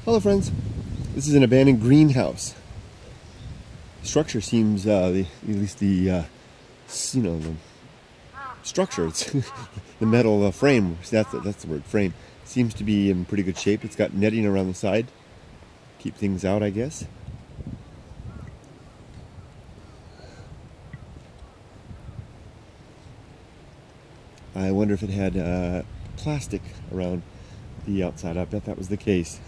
Hello friends, this is an abandoned greenhouse. The structure seems, at least the structure, it's the metal frame, that's the word, frame, seems to be in pretty good shape. It's got netting around the side, keep things out, I guess. I wonder if it had plastic around the outside. I bet that was the case.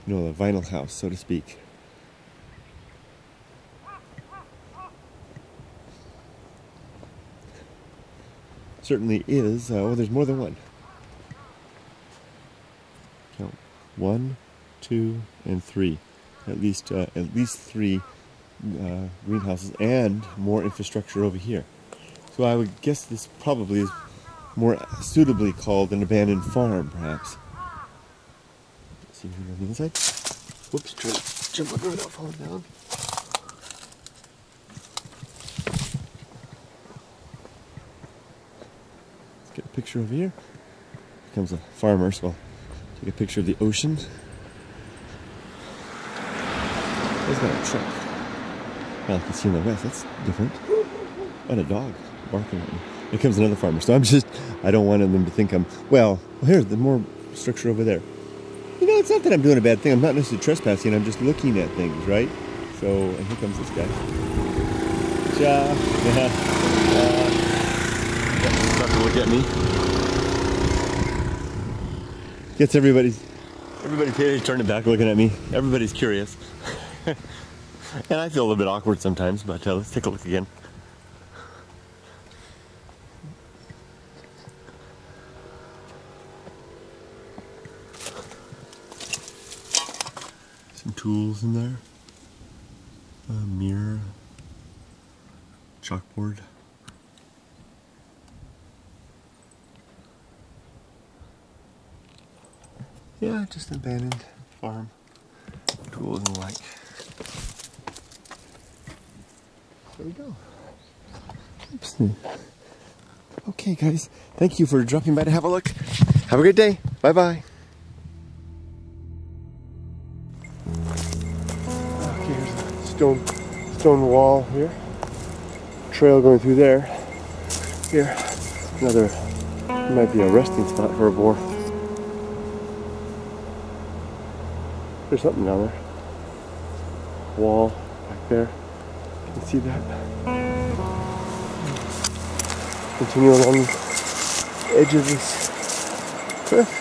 You know, a vinyl house, so to speak. Certainly is. Oh, there's more than one. Count 1, 2, and 3. At least three greenhouses and more infrastructure over here. So I would guess this probably is more suitably called an abandoned farm, perhaps. Let's see anything on the inside. Whoops, trying to jump over without falling down. Let's get a picture over here. Here comes a farmer, so I'll take a picture of the ocean. There's got a truck. Well, you can see in the west, that's different. And a dog barking at me. Here comes another farmer. So I don't want them to think well, here's the more structure over there. You know, it's not that I'm doing a bad thing. I'm not necessarily trespassing. I'm just looking at things, right? So, and here comes this guy. Not to look at me. Gets everybody's turning back looking at me. Everybody's curious. And I feel a little bit awkward sometimes, but let's take a look again. Some tools in there. A mirror. Chalkboard. Yeah, just an abandoned farm. Tools and the like. There we go. Oops. Okay, guys. Thank you for dropping by to have a look. Have a good day. Bye-bye. Okay, here's a stone wall here. Trail going through there. Here, another, might be a resting spot for a boar. There's something down there. Wall back there. You can see that. Continue along the edge of this cliff.